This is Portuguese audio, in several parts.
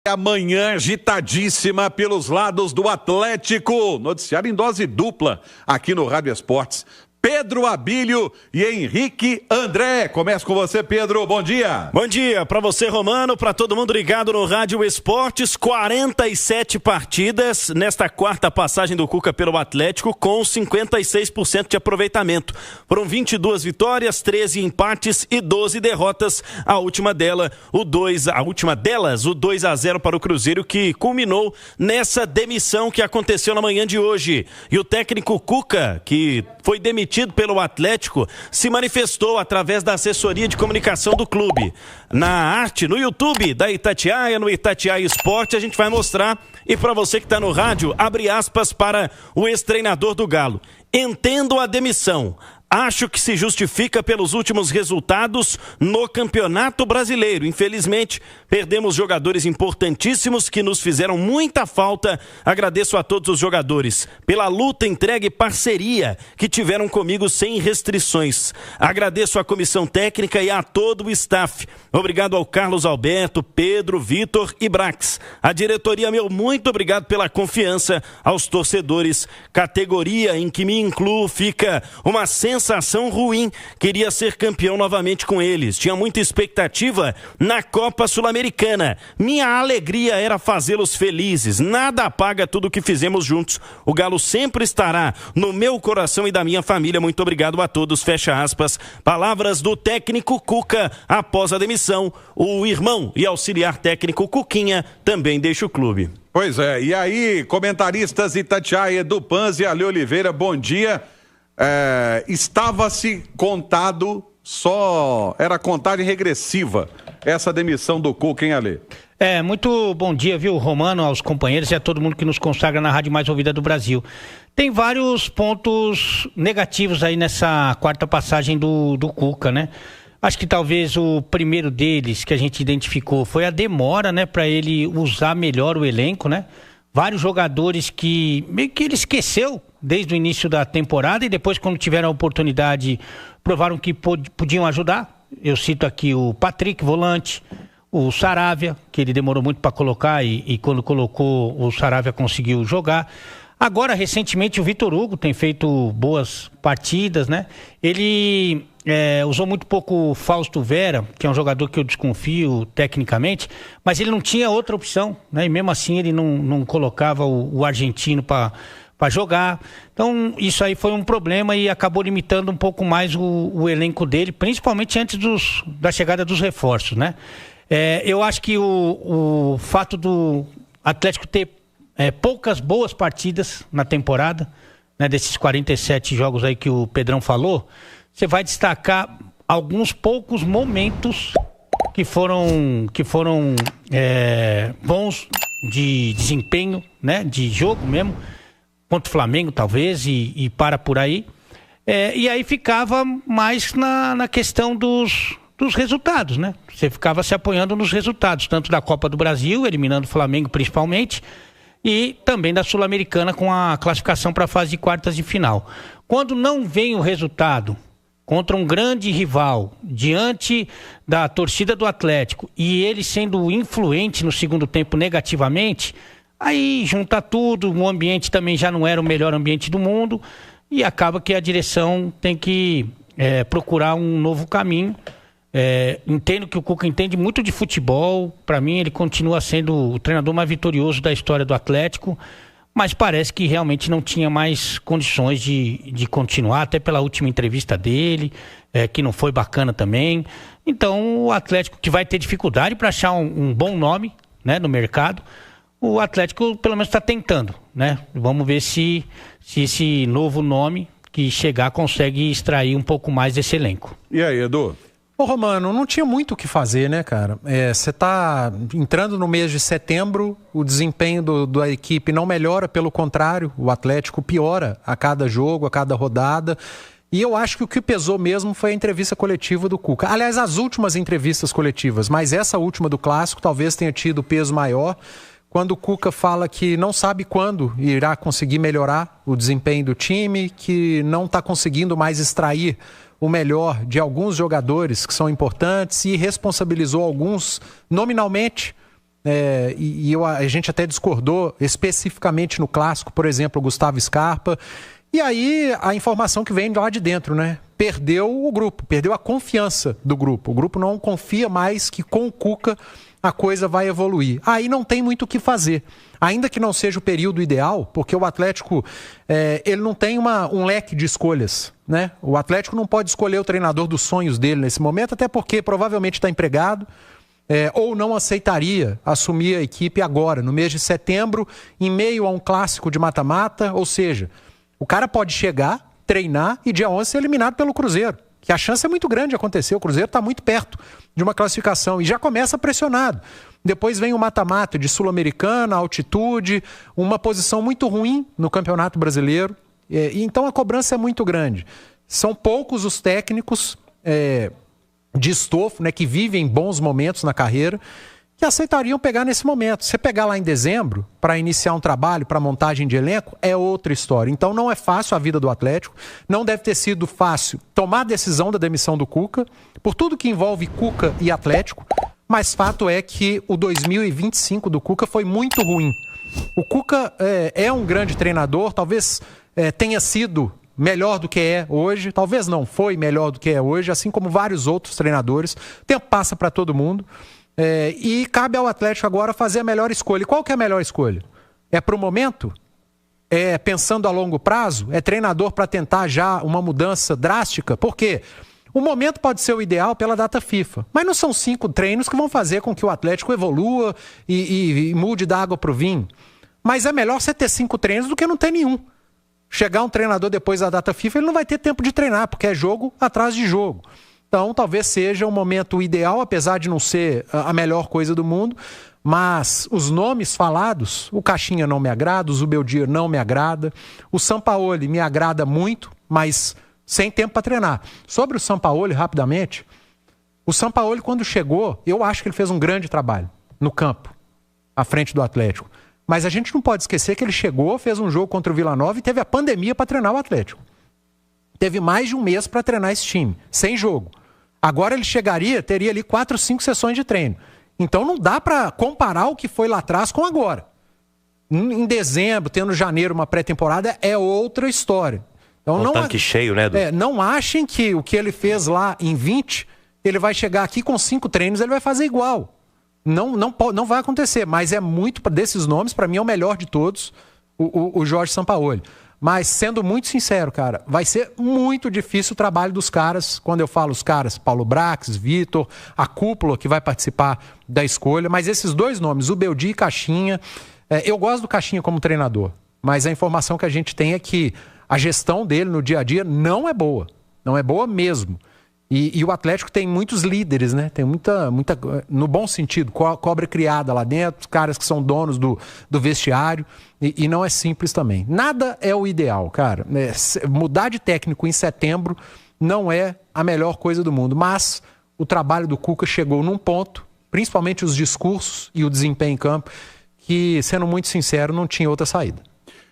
Amanhã agitadíssima pelos lados do Atlético. Noticiário em dose dupla aqui no Rádio Esportes. Pedro Abílio e Henrique André. Começa com você, Pedro. Bom dia. Bom dia para você, Romano, para todo mundo ligado no Rádio Esportes. 47 partidas nesta quarta passagem do Cuca pelo Atlético, com 56% de aproveitamento. Foram 22 vitórias, 13 empates e 12 derrotas. A última delas, o 2-0 para o Cruzeiro, que culminou nessa demissão que aconteceu na manhã de hoje. E o técnico Cuca, que foi demitido pelo Atlético, se manifestou através da assessoria de comunicação do clube. Na arte, no YouTube da Itatiaia, no Itatiaia Esporte, a gente vai mostrar. E para você que está no rádio, abre aspas para o ex-treinador do Galo. Entendo a demissão. Acho que se justifica pelos últimos resultados no Campeonato Brasileiro. Infelizmente, perdemos jogadores importantíssimos que nos fizeram muita falta. Agradeço a todos os jogadores pela luta, entrega e parceria que tiveram comigo sem restrições. Agradeço à comissão técnica e a todo o staff. Obrigado ao Carlos Alberto, Pedro, Vitor e Brax. A diretoria, muito obrigado pela confiança. Aos torcedores, categoria em que me incluo, fica uma sensação ruim. Queria ser campeão novamente com eles. Tinha muita expectativa na Copa Sul-Americana. Minha alegria era fazê-los felizes. Nada apaga tudo o que fizemos juntos. O Galo sempre estará no meu coração e da minha família. Muito obrigado a todos. Fecha aspas. Palavras do técnico Cuca após a demissão. O irmão e auxiliar técnico Cuquinha também deixa o clube. Pois é. E aí, comentaristas Itatiaia, do Panzi e Ale Oliveira, bom dia. Estava-se contado, era contagem regressiva essa demissão do Cuca, hein, Ale? Muito bom dia, viu, Romano, aos companheiros e a todo mundo que nos consagra na rádio mais ouvida do Brasil. Tem vários pontos negativos aí nessa quarta passagem do Cuca, né? Acho que talvez o primeiro deles que a gente identificou foi a demora, né, para ele usar melhor o elenco, né? Vários jogadores que meio que ele esqueceu desde o início da temporada e depois, quando tiveram a oportunidade, provaram que podiam ajudar. Eu cito aqui o Patrick, volante, o Saravia, que ele demorou muito para colocar e quando colocou, o Saravia conseguiu jogar. Agora, recentemente, o Vitor Hugo tem feito boas partidas, né? Ele usou muito pouco o Fausto Vera, que é um jogador que eu desconfio tecnicamente, mas ele não tinha outra opção, né? E mesmo assim ele não colocava o argentino para jogar. Então isso aí foi um problema e acabou limitando um pouco mais o elenco dele, principalmente antes da chegada dos reforços, né? Eu acho que o fato do Atlético ter poucas boas partidas na temporada, né, desses 47 jogos aí que o Pedrão falou, você vai destacar alguns poucos momentos que foram bons de desempenho, né, de jogo mesmo, contra o Flamengo talvez, e para por aí. E aí ficava mais na questão dos resultados, né? Você ficava se apoiando nos resultados, tanto da Copa do Brasil, eliminando o Flamengo principalmente, e também da Sul-Americana com a classificação para a fase de quartas de final. Quando não vem o resultado contra um grande rival, diante da torcida do Atlético, e ele sendo influente no segundo tempo negativamente, aí junta tudo, o ambiente também já não era o melhor ambiente do mundo, e acaba que a direção tem que procurar um novo caminho. Entendo que o Cuca entende muito de futebol. Para mim ele continua sendo o treinador mais vitorioso da história do Atlético, mas parece que realmente não tinha mais condições de continuar, até pela última entrevista dele, que não foi bacana também. Então o Atlético, que vai ter dificuldade para achar um bom nome, né, no mercado, o Atlético pelo menos está tentando, né? Vamos ver se esse novo nome que chegar consegue extrair um pouco mais desse elenco. E aí, Edu? Ô, Romano, não tinha muito o que fazer, né, cara? Você tá entrando no mês de setembro, o desempenho da equipe não melhora, pelo contrário, o Atlético piora a cada jogo, a cada rodada. E eu acho que o que pesou mesmo foi a entrevista coletiva do Cuca. Aliás, as últimas entrevistas coletivas, mas essa última do Clássico talvez tenha tido peso maior, quando o Cuca fala que não sabe quando irá conseguir melhorar o desempenho do time, que não está conseguindo mais extrair o melhor de alguns jogadores que são importantes e responsabilizou alguns nominalmente a gente até discordou especificamente no clássico, por exemplo, o Gustavo Scarpa. E aí a informação que vem lá de dentro, né? Perdeu o grupo, perdeu a confiança do grupo. O grupo não confia mais que com o Cuca a coisa vai evoluir. Aí não tem muito o que fazer. Ainda que não seja o período ideal, porque o Atlético ele não tem um leque de escolhas, né? O Atlético não pode escolher o treinador dos sonhos dele nesse momento, até porque provavelmente está empregado, ou não aceitaria assumir a equipe agora, no mês de setembro, em meio a um clássico de mata-mata, ou seja, o cara pode chegar, treinar e dia 11 ser eliminado pelo Cruzeiro, que a chance é muito grande de acontecer. O Cruzeiro está muito perto de uma classificação e já começa pressionado. Depois vem o mata-mata de Sul-Americana, altitude, uma posição muito ruim no Campeonato Brasileiro. Então a cobrança é muito grande. São poucos os técnicos de estofo, né, que vivem bons momentos na carreira, que aceitariam pegar nesse momento. Você pegar lá em dezembro para iniciar um trabalho, para montagem de elenco, é outra história. Então não é fácil a vida do Atlético, não deve ter sido fácil tomar a decisão da demissão do Cuca, por tudo que envolve Cuca e Atlético, mas fato é que o 2025 do Cuca foi muito ruim. O Cuca é um grande treinador, talvez tenha sido melhor do que é hoje, talvez não foi melhor do que é hoje, assim como vários outros treinadores. O tempo passa para todo mundo. E cabe ao Atlético agora fazer a melhor escolha. E qual que é a melhor escolha? É para o momento? É pensando a longo prazo? É treinador para tentar já uma mudança drástica? Por quê? O momento pode ser o ideal pela data FIFA, mas não são 5 treinos que vão fazer com que o Atlético evolua e mude da água para o vinho. Mas é melhor você ter 5 treinos do que não ter nenhum. Chegar um treinador depois da data FIFA, ele não vai ter tempo de treinar, porque é jogo atrás de jogo. Então, talvez seja o momento ideal, apesar de não ser a melhor coisa do mundo, mas os nomes falados, o Caixinha não me agrada, o Zubeldia não me agrada, o Sampaoli me agrada muito, mas sem tempo para treinar. Sobre o Sampaoli, rapidamente, o Sampaoli, quando chegou, eu acho que ele fez um grande trabalho no campo, à frente do Atlético. Mas a gente não pode esquecer que ele chegou, fez um jogo contra o Vila Nova e teve a pandemia para treinar o Atlético. Teve mais de um mês para treinar esse time, sem jogo. Agora ele teria ali 4, 5 sessões de treino. Então não dá para comparar o que foi lá atrás com agora. Em dezembro, tendo janeiro uma pré-temporada, é outra história. Então, um tanque cheio, né, Edu? Não achem que o que ele fez lá em 20, ele vai chegar aqui com 5 treinos, ele vai fazer igual. Não vai acontecer, mas é muito, desses nomes, para mim é o melhor de todos, o Jorge Sampaoli. Mas, sendo muito sincero, cara, vai ser muito difícil o trabalho dos caras. Quando eu falo os caras, Paulo Brax, Vitor, a cúpula que vai participar da escolha. Mas esses 2 nomes, o Beldi e Caixinha, eu gosto do Caixinha como treinador. Mas a informação que a gente tem é que a gestão dele no dia a dia não é boa. Não é boa mesmo. E o Atlético tem muitos líderes, né? Tem muita no bom sentido, cobra criada lá dentro, caras que são donos do vestiário, e não é simples também. Nada é o ideal, cara. Mudar de técnico em setembro não é a melhor coisa do mundo, mas o trabalho do Cuca chegou num ponto, principalmente os discursos e o desempenho em campo, que, sendo muito sincero, não tinha outra saída.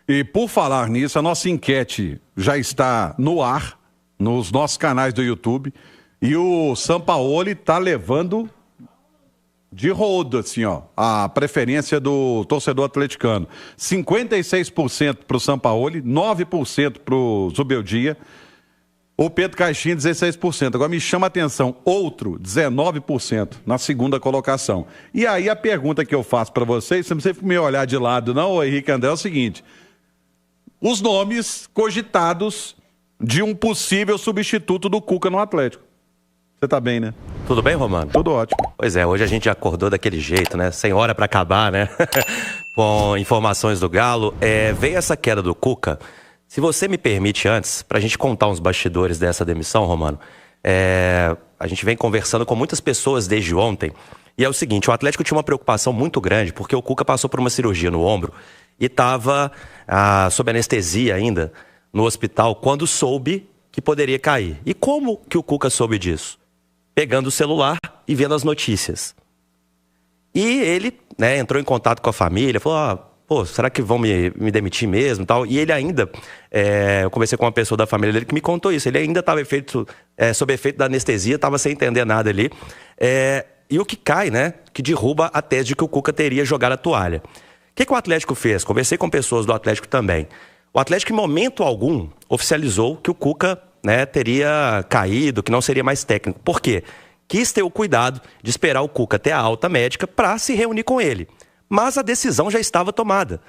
E por falar nisso, a nossa enquete já está no ar, nos nossos canais do YouTube, e o Sampaoli tá levando de rodo, assim, ó, a preferência do torcedor atleticano. 56% pro Sampaoli, 9% pro Zubeldia, o Pedro Caixinha 16%. Agora me chama a atenção, outro 19% na segunda colocação. E aí a pergunta que eu faço para vocês, você não precisa me olhar de lado não, o Henrique André, é o seguinte: os nomes cogitados de um possível substituto do Cuca no Atlético. Você tá bem, né? Tudo bem, Romano? Tudo ótimo. Pois é, hoje a gente acordou daquele jeito, né? Sem hora pra acabar, né? Com informações do Galo. Veio essa queda do Cuca. Se você me permite antes, pra gente contar uns bastidores dessa demissão, Romano, a gente vem conversando com muitas pessoas desde ontem. E é o seguinte, o Atlético tinha uma preocupação muito grande, porque o Cuca passou por uma cirurgia no ombro e estava sob anestesia ainda no hospital quando soube que poderia cair. E como que o Cuca soube disso? Pegando o celular e vendo as notícias. E ele, né, entrou em contato com a família, falou, será que vão me demitir mesmo? Tal. E ele ainda, eu conversei com uma pessoa da família dele que me contou isso, ele ainda estava sob efeito da anestesia, estava sem entender nada ali. E o que cai, né? Que derruba a tese de que o Cuca teria jogado a toalha. O que o Atlético fez? Conversei com pessoas do Atlético também. O Atlético, em momento algum, oficializou que o Cuca, né, teria caído, que não seria mais técnico. Por quê? Quis ter o cuidado de esperar o Cuca ter a alta médica para se reunir com ele. Mas a decisão já estava tomada.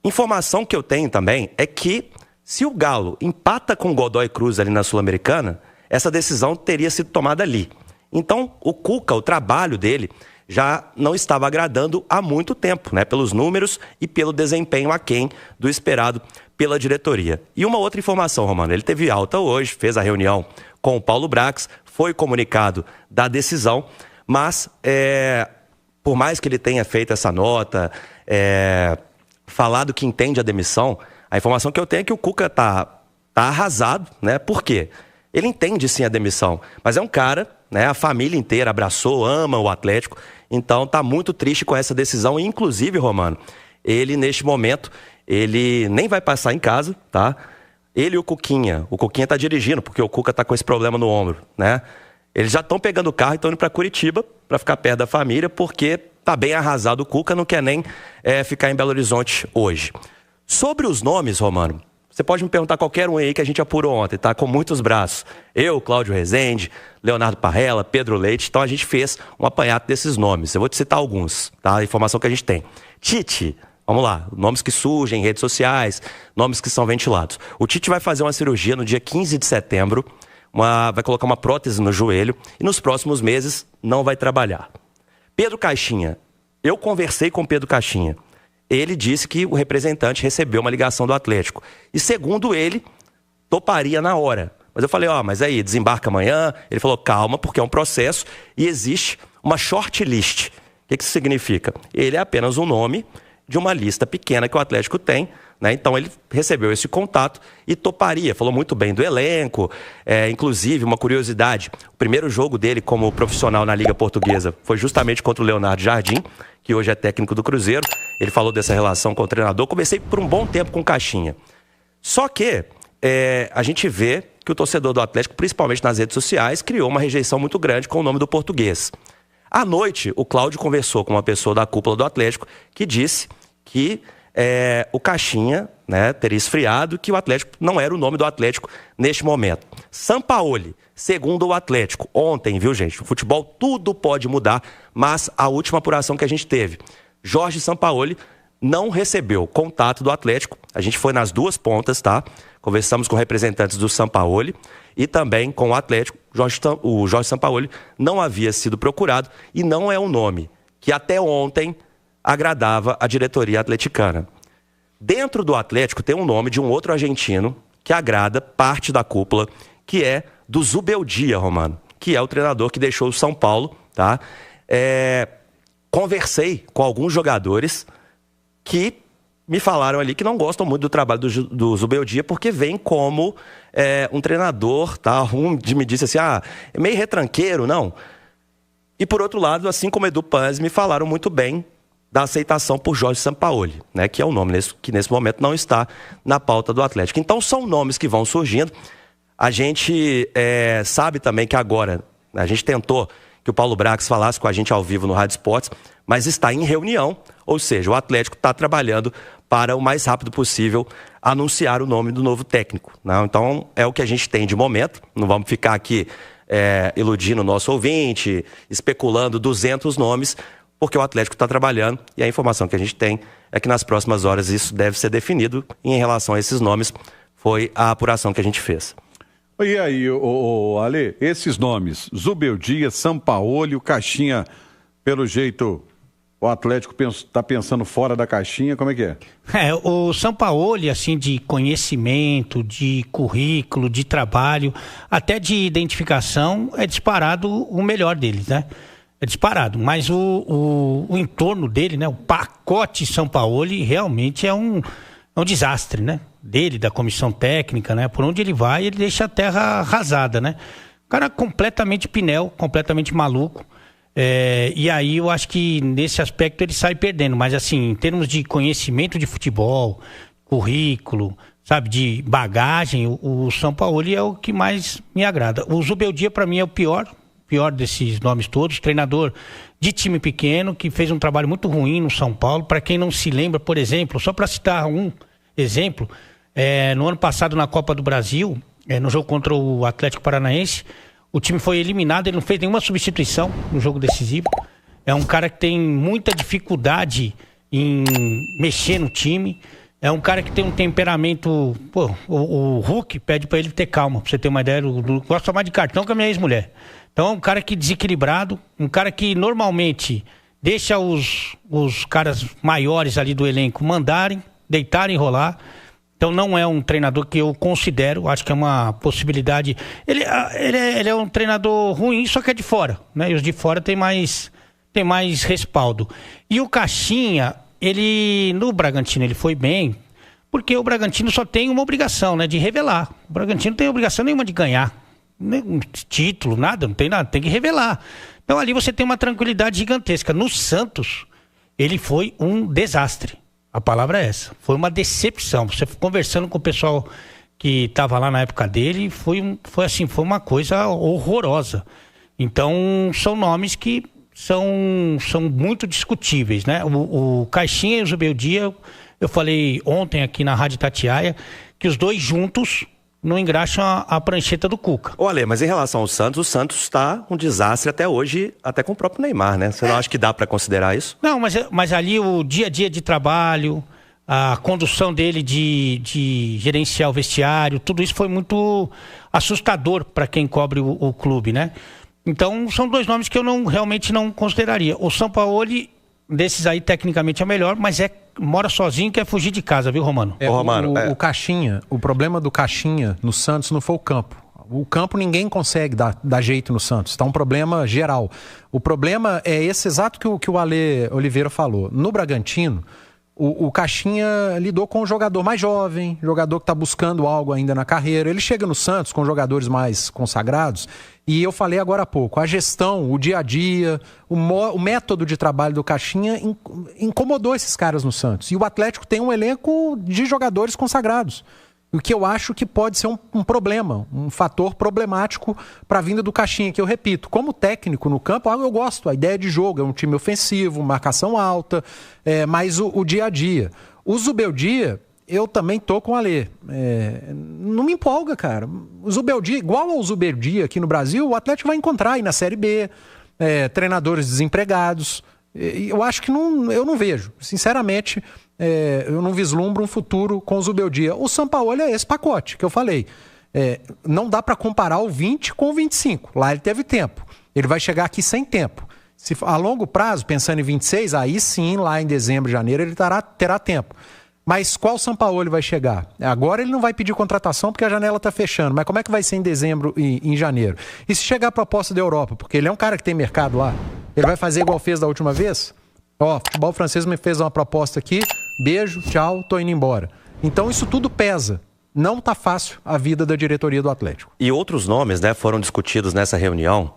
Informação que eu tenho também é que se o Galo empata com o Godoy Cruz ali na Sul-Americana, essa decisão teria sido tomada ali. Então, o Cuca, o trabalho dele, já não estava agradando há muito tempo, né? Pelos números e pelo desempenho aquém do esperado pela diretoria. E uma outra informação, Romano, ele teve alta hoje, fez a reunião com o Paulo Brax, foi comunicado da decisão, mas por mais que ele tenha feito essa nota, falado que entende a demissão, a informação que eu tenho é que o Cuca tá arrasado, né? Por quê? Ele entende sim a demissão, mas é um cara, né? A família inteira abraçou, ama o Atlético, então tá muito triste com essa decisão. Inclusive, Romano, ele neste momento, ele nem vai passar em casa, tá? Ele e o Cuquinha tá dirigindo, porque o Cuca tá com esse problema no ombro, né? Eles já estão pegando o carro e estão indo para Curitiba para ficar perto da família, porque tá bem arrasado o Cuca, não quer nem ficar em Belo Horizonte hoje. Sobre os nomes, Romano, você pode me perguntar qualquer um aí que a gente apurou ontem, tá? Com muitos braços. Eu, Cláudio Rezende, Leonardo Parrella, Pedro Leite. Então a gente fez um apanhado desses nomes. Eu vou te citar alguns, tá? A informação que a gente tem. Tite, vamos lá. Nomes que surgem em redes sociais, nomes que são ventilados. O Tite vai fazer uma cirurgia no dia 15 de setembro, vai colocar uma prótese no joelho e nos próximos meses não vai trabalhar. Pedro Caixinha. Eu conversei com o Pedro Caixinha. Ele disse que o representante recebeu uma ligação do Atlético. E segundo ele, toparia na hora. Mas eu falei, mas aí, desembarca amanhã? Ele falou, calma, porque é um processo e existe uma shortlist. O que isso significa? Ele é apenas um nome de uma lista pequena que o Atlético tem, né? Então ele recebeu esse contato e toparia. Falou muito bem do elenco. Inclusive, uma curiosidade, o primeiro jogo dele como profissional na Liga Portuguesa foi justamente contra o Leonardo Jardim, que hoje é técnico do Cruzeiro. Ele falou dessa relação com o treinador. Conversei por um bom tempo com o Caixinha. Só que a gente vê que o torcedor do Atlético, principalmente nas redes sociais, criou uma rejeição muito grande com o nome do português. À noite, o Cláudio conversou com uma pessoa da cúpula do Atlético que disse que o Caixinha, né, teria esfriado, que o Atlético não era o nome do Atlético neste momento. Sampaoli, segundo o Atlético, ontem, viu, gente? O futebol tudo pode mudar, mas a última apuração que a gente teve, Jorge Sampaoli não recebeu contato do Atlético. A gente foi nas duas pontas, tá? Conversamos com representantes do Sampaoli e também com o Atlético. O Jorge Sampaoli não havia sido procurado e não é um nome que até ontem agradava a diretoria atleticana. Dentro do Atlético tem um nome de um outro argentino que agrada parte da cúpula, que é do Zubeldia, Romano, que é o treinador que deixou o São Paulo, tá? Conversei com alguns jogadores que me falaram ali que não gostam muito do trabalho do Zubeldia, porque vem como um treinador, tá? Um me disse assim, é meio retranqueiro, não. E por outro lado, assim como Edu Panzi, me falaram muito bem da aceitação por Jorge Sampaoli, né? Que é um nome que nesse momento não está na pauta do Atlético. Então são nomes que vão surgindo. A gente sabe também que agora, a gente tentou que o Paulo Brax falasse com a gente ao vivo no Rádio Esportes, mas está em reunião, ou seja, o Atlético está trabalhando para o mais rápido possível anunciar o nome do novo técnico, né? Então é o que a gente tem de momento, não vamos ficar aqui iludindo o nosso ouvinte, especulando 200 nomes, porque o Atlético está trabalhando e a informação que a gente tem é que nas próximas horas isso deve ser definido e em relação a esses nomes foi a apuração que a gente fez. E aí, Ale, esses nomes, Zubeldia, Sampaoli, o Caixinha, pelo jeito, o Atlético está pensando fora da caixinha, como é que é? O Sampaoli, assim, de conhecimento, de currículo, de trabalho, até de identificação, é disparado o melhor deles, né? É disparado, mas o entorno dele, né? O pacote Sampaoli realmente é um desastre, né? Dele, da comissão técnica, né? Por onde ele vai, ele deixa a terra arrasada, né? O cara completamente pinel, completamente maluco. E aí eu acho que nesse aspecto ele sai perdendo. Mas assim, em termos de conhecimento de futebol, currículo, sabe, de bagagem, o Sampaoli é o que mais me agrada. O Zubeldia para mim é o pior pior desses nomes todos, treinador de time pequeno, que fez um trabalho muito ruim no São Paulo. Para quem não se lembra, por exemplo, só para citar um exemplo, no ano passado na Copa do Brasil, no jogo contra o Atlético Paranaense, o time foi eliminado, ele não fez nenhuma substituição no jogo decisivo. É um cara que tem muita dificuldade em mexer no time. É um cara que tem um temperamento... Pô, o Hulk pede pra ele ter calma, pra você ter uma ideia. Gosta mais de cartão que a minha ex-mulher. Então é um cara que desequilibrado, um cara que normalmente deixa os caras maiores ali do elenco mandarem, deitarem e rolar. Então não é um treinador que eu considero, acho que é uma possibilidade. Ele é um treinador ruim, só que é de fora, né? E os de fora tem mais respaldo. E o Caixinha, no Bragantino ele foi bem, porque o Bragantino só tem uma obrigação, né? De revelar. O Bragantino não tem obrigação nenhuma de ganhar. Um título, nada, não tem nada, tem que revelar. Então ali você tem uma tranquilidade gigantesca. No Santos, ele foi um desastre. A palavra é essa. Foi uma decepção. Você conversando com o pessoal que estava lá na época dele, foi uma coisa horrorosa. Então, são nomes que são muito discutíveis, né? O Caixinha e o Zubeldia, eu falei ontem aqui na Rádio Itatiaia, que os dois juntos não engraxam a prancheta do Cuca. Ô Ale, mas em relação ao Santos, o Santos está um desastre até hoje, até com o próprio Neymar, né? Você não acha que dá para considerar isso? Não, mas ali o dia a dia de trabalho, a condução dele de gerenciar o vestiário, tudo isso foi muito assustador para quem cobre o clube, né? Então são dois nomes que eu realmente não consideraria. O Sampaoli, desses aí, tecnicamente é melhor, mas mora sozinho, quer fugir de casa, viu, Romano? O Caixinha, o problema do Caixinha no Santos não foi o campo. O campo ninguém consegue dar jeito no Santos. Está um problema geral. O problema é esse exato que o Ale Oliveira falou. No Bragantino, o Caixinha lidou com um jogador mais jovem, jogador que está buscando algo ainda na carreira. Ele chega no Santos com jogadores mais consagrados. E eu falei agora há pouco, a gestão, o dia a dia, o método de trabalho do Caixinha incomodou esses caras no Santos. E o Atlético tem um elenco de jogadores consagrados. O que eu acho que pode ser um problema, um fator problemático para a vinda do Caixinha, que eu repito, como técnico no campo, eu gosto, a ideia de jogo, é um time ofensivo, marcação alta, mas o dia a dia. O Zubeldia, eu também tô com o Alê. Não me empolga, cara. O Zubeldia, igual ao Zubeldia aqui no Brasil, o Atlético vai encontrar aí na Série B, treinadores desempregados. Eu acho que eu não vejo, sinceramente, eu não vislumbro um futuro com o Zubeldia. O Sampaoli é esse pacote que eu falei. Não dá para comparar o 20 com o 25. Lá ele teve tempo. Ele vai chegar aqui sem tempo. Se a longo prazo, pensando em 26, aí sim, lá em dezembro, janeiro, ele terá tempo. Mas qual Sampaoli vai chegar? Agora ele não vai pedir contratação porque a janela está fechando. Mas como é que vai ser em dezembro e em janeiro? E se chegar a proposta da Europa? Porque ele é um cara que tem mercado lá. Ele vai fazer igual fez da última vez? Futebol francês me fez uma proposta aqui. Beijo, tchau, tô indo embora. Então isso tudo pesa. Não tá fácil a vida da diretoria do Atlético. E outros nomes, né, foram discutidos nessa reunião.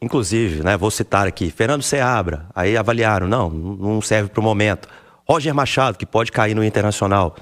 Inclusive, né, vou citar aqui, Fernando Seabra. Aí avaliaram, não serve para o momento. Roger Machado, que pode cair no Internacional.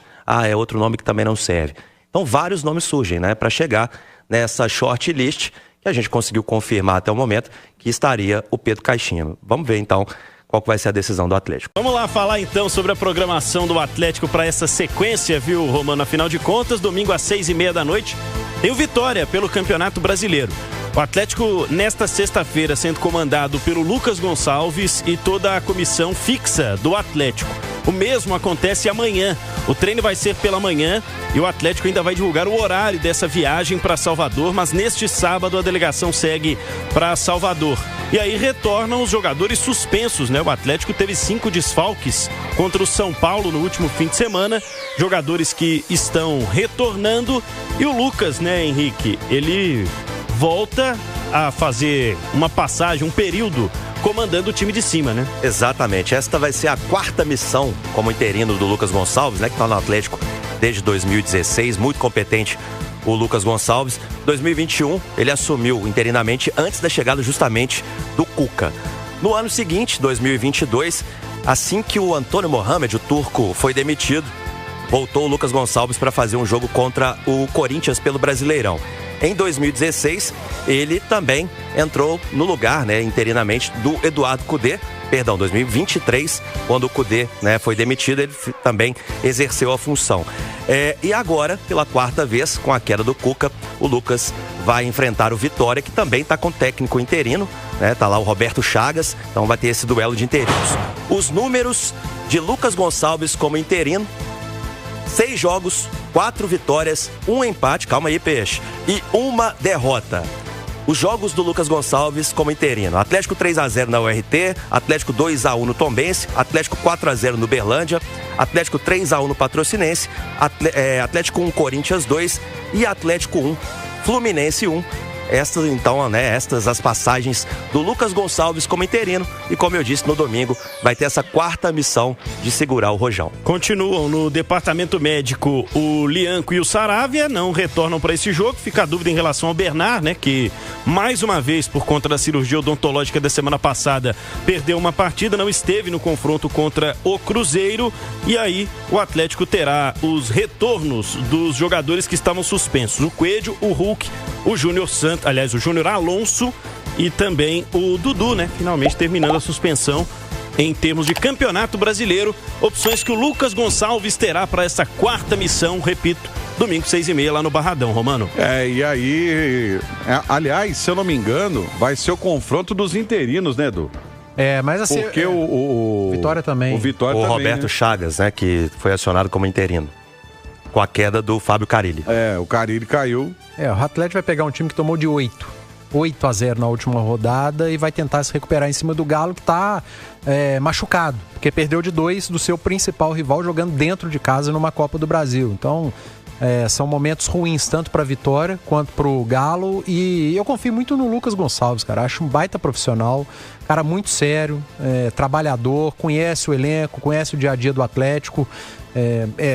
É outro nome que também não serve. Então, vários nomes surgem, né, para chegar nessa shortlist que a gente conseguiu confirmar até o momento que estaria o Pedro Caixinha. Vamos ver, então, qual que vai ser a decisão do Atlético. Vamos lá falar, então, sobre a programação do Atlético para essa sequência, viu, Romano? Afinal de contas, domingo às 6h30 da noite, tem o Vitória pelo Campeonato Brasileiro. O Atlético, nesta sexta-feira, sendo comandado pelo Lucas Gonçalves e toda a comissão fixa do Atlético. O mesmo acontece amanhã. O treino vai ser pela manhã e o Atlético ainda vai divulgar o horário dessa viagem para Salvador, mas neste sábado a delegação segue para Salvador. E aí retornam os jogadores suspensos, né? O Atlético teve 5 desfalques contra o São Paulo no último fim de semana. Jogadores que estão retornando. E o Lucas, né, Henrique? Ele volta a fazer uma passagem, um período comandando o time de cima, né? Exatamente. Esta vai ser a 4ª missão como interino do Lucas Gonçalves, né? Que está no Atlético desde 2016, muito competente o Lucas Gonçalves. 2021, ele assumiu interinamente antes da chegada justamente do Cuca. No ano seguinte, 2022, assim que o Antônio Mohamed, o turco, foi demitido, voltou o Lucas Gonçalves para fazer um jogo contra o Corinthians pelo Brasileirão. Em 2016, ele também entrou no lugar, né, interinamente, do Eduardo Cudê. 2023, quando o Cudê, né, foi demitido, ele também exerceu a função. E agora, pela quarta vez, com a queda do Cuca, o Lucas vai enfrentar o Vitória, que também está com técnico interino, né? Tá lá o Roberto Chagas, então vai ter esse duelo de interinos. Os números de Lucas Gonçalves como interino: 6 jogos, 4 vitórias, 1 empate, calma aí, Peixe, e 1 derrota. Os jogos do Lucas Gonçalves como interino: Atlético 3-0 na URT, Atlético 2-1 no Tombense, Atlético 4-0 no Berlândia, Atlético 3-1 no Patrocinense, Atlético 1, Corinthians 2 e Atlético 1, Fluminense 1. Estas então, né, estas as passagens do Lucas Gonçalves como interino, e como eu disse, no domingo vai ter essa quarta missão de segurar o Rojão. Continuam no departamento médico o Lianco e o Saravia, não retornam para esse jogo. Fica a dúvida em relação ao Bernard, né, que mais uma vez, por conta da cirurgia odontológica da semana passada, perdeu uma partida, não esteve no confronto contra o Cruzeiro, e aí o Atlético terá os retornos dos jogadores que estavam suspensos: o Coelho, o Hulk, o Júnior Santos, aliás, o Júnior Alonso e também o Dudu, né? Finalmente terminando a suspensão em termos de Campeonato Brasileiro. Opções que o Lucas Gonçalves terá para essa quarta missão, repito, domingo 6h30 lá no Barradão, Romano. E aí, aliás, se eu não me engano, vai ser o confronto dos interinos, né, Edu? Mas assim... Porque o Vitória também. O Vitória o também, Roberto né? Chagas, né, que foi acionado como interino, com a queda do Fábio Carilli. O Carilli caiu. O Atlético vai pegar um time que tomou de 8-0 na última rodada e vai tentar se recuperar em cima do Galo, que está machucado, porque perdeu de 2 do seu principal rival jogando dentro de casa numa Copa do Brasil. Então, são momentos ruins tanto para a Vitória quanto para o Galo, e eu confio muito no Lucas Gonçalves, cara. Acho um baita profissional, cara muito sério, trabalhador, conhece o elenco, conhece o dia a dia do Atlético.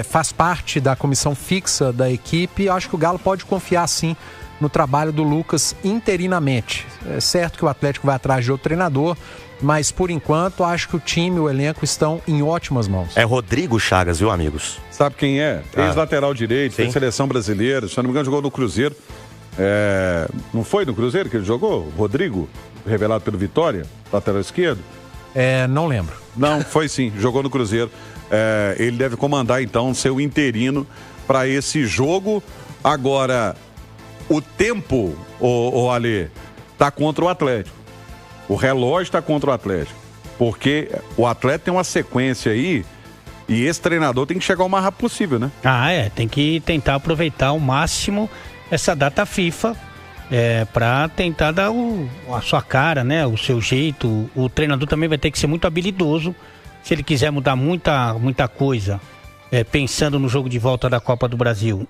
Faz parte da comissão fixa da equipe. Acho que o Galo pode confiar sim no trabalho do Lucas interinamente. É certo que o Atlético vai atrás de outro treinador, mas por enquanto acho que o time e o elenco estão em ótimas mãos. É Rodrigo Chagas, viu, amigos? Sabe quem é? Ex-lateral direito, fez seleção brasileira, se não me engano jogou no Cruzeiro. Não foi no Cruzeiro que ele jogou? Rodrigo, revelado pelo Vitória, lateral esquerdo? Não lembro. Não, foi sim, jogou no Cruzeiro. Ele deve comandar então seu interino para esse jogo. Agora, o tempo, o Ale, tá contra o Atlético. O relógio tá contra o Atlético. Porque o Atlético tem uma sequência aí e esse treinador tem que chegar o mais rápido possível, né? Tem que tentar aproveitar ao máximo essa data FIFA para tentar dar a sua cara, né? O seu jeito. O treinador também vai ter que ser muito habilidoso. Se ele quiser mudar muita coisa, pensando no jogo de volta da Copa do Brasil,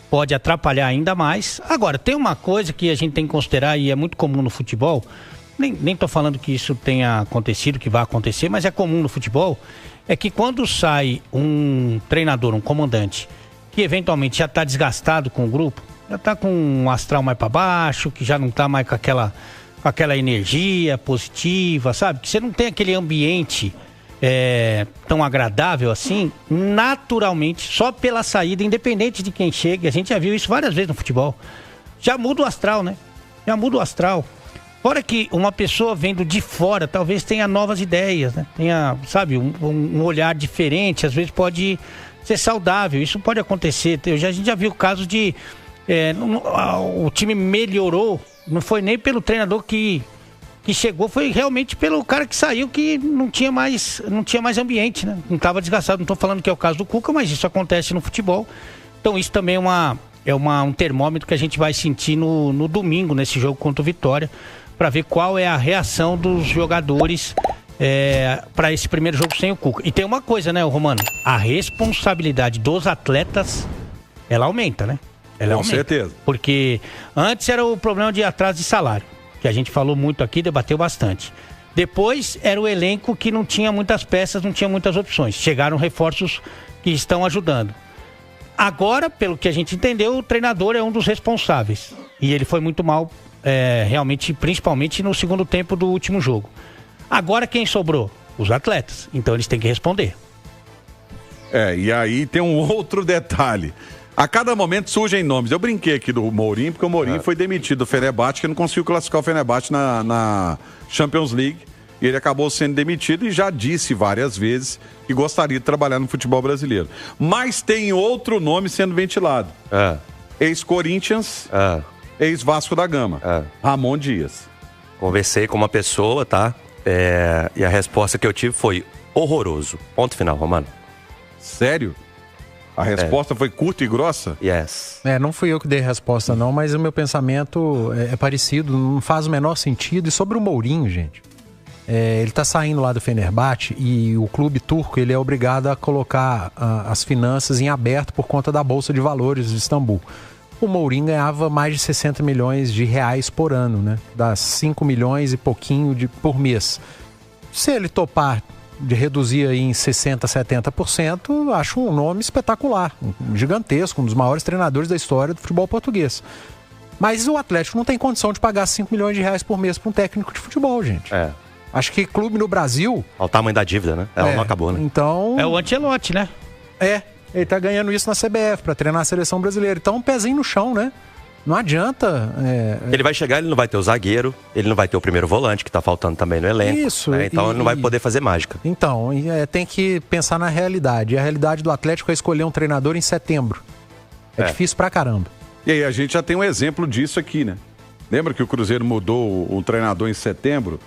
pode atrapalhar ainda mais. Agora, tem uma coisa que a gente tem que considerar, e é muito comum no futebol, nem tô falando que isso tenha acontecido, que vai acontecer, mas é comum no futebol, é que quando sai um treinador, um comandante, que eventualmente já está desgastado com o grupo, já está com um astral mais para baixo, que já não está mais com aquela energia positiva, sabe? Que você não tem aquele ambiente tão agradável assim, naturalmente, só pela saída, independente de quem chegue, a gente já viu isso várias vezes no futebol, já muda o astral, né? Já muda o astral. Fora que uma pessoa vendo de fora talvez tenha novas ideias, né? Tenha, sabe, um olhar diferente, às vezes pode ser saudável, isso pode acontecer. A gente já viu casos de o time melhorou, não foi nem pelo treinador que chegou, foi realmente pelo cara que saiu, que não tinha mais ambiente, né? Não estava desgastado. Não estou falando que é o caso do Cuca, mas isso acontece no futebol. Então isso também é um termômetro que a gente vai sentir no domingo, nesse jogo contra o Vitória, para ver qual é a reação dos jogadores para esse primeiro jogo sem o Cuca. E tem uma coisa, né, Romano? A responsabilidade dos atletas, ela aumenta, né? Com certeza. Porque antes era o problema de atraso de salário, que a gente falou muito aqui, debateu bastante. Depois era o elenco que não tinha muitas peças, não tinha muitas opções. Chegaram reforços que estão ajudando. Agora, pelo que a gente entendeu, o treinador é um dos responsáveis. E ele foi muito mal, realmente, principalmente no segundo tempo do último jogo. Agora quem sobrou? Os atletas. Então eles têm que responder. E aí tem um outro detalhe. A cada momento surgem nomes. Eu brinquei aqui do Mourinho, porque o Mourinho foi demitido do Fenerbahçe, que não conseguiu classificar o Fenerbahçe na Champions League. E ele acabou sendo demitido e já disse várias vezes que gostaria de trabalhar no futebol brasileiro. Mas tem outro nome sendo ventilado. Ex-Corinthians, ex-Vasco da Gama. Ramon Dias. Conversei com uma pessoa, tá? E a resposta que eu tive foi horroroso. Ponto final, Romano. Sério? A resposta foi curta e grossa? Yes. Não fui eu que dei a resposta não, mas o meu pensamento é parecido, não faz o menor sentido. E sobre o Mourinho, gente, ele tá saindo lá do Fenerbahçe e o clube turco ele é obrigado a colocar as finanças em aberto por conta da Bolsa de Valores de Istambul. O Mourinho ganhava mais de 60 milhões de reais por ano, né? Dá 5 milhões e pouquinho por mês. Se ele topar de reduzir aí em 60%, 70%, acho um nome espetacular, gigantesco, um dos maiores treinadores da história do futebol português. Mas o Atlético não tem condição de pagar 5 milhões de reais por mês para um técnico de futebol, gente. Acho que clube no Brasil... Olha o tamanho da dívida, né? Ela não acabou, né? Então... É o Ancelotti, né? Ele tá ganhando isso na CBF para treinar a seleção brasileira. Então, um pezinho no chão, né? Não adianta... Ele vai chegar, ele não vai ter o zagueiro, ele não vai ter o primeiro volante, que tá faltando também no elenco. Isso. Né? Então, ele não vai poder fazer mágica. Então, tem que pensar na realidade. E a realidade do Atlético é escolher um treinador em setembro. É difícil pra caramba. E aí, a gente já tem um exemplo disso aqui, né? Lembra que o Cruzeiro mudou o treinador em setembro?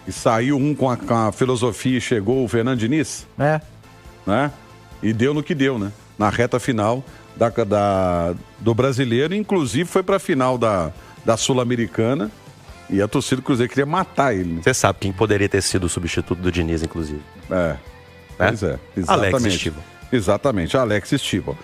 E saiu um com a filosofia e chegou o Fernando Diniz? Né? E deu no que deu, né? Na reta final do brasileiro, inclusive foi pra final da Sul-Americana e a torcida do Cruzeiro queria matar ele. Você sabe quem poderia ter sido o substituto do Diniz, inclusive. Pois é, exatamente. Alex Stival. Exatamente, Alex Stival.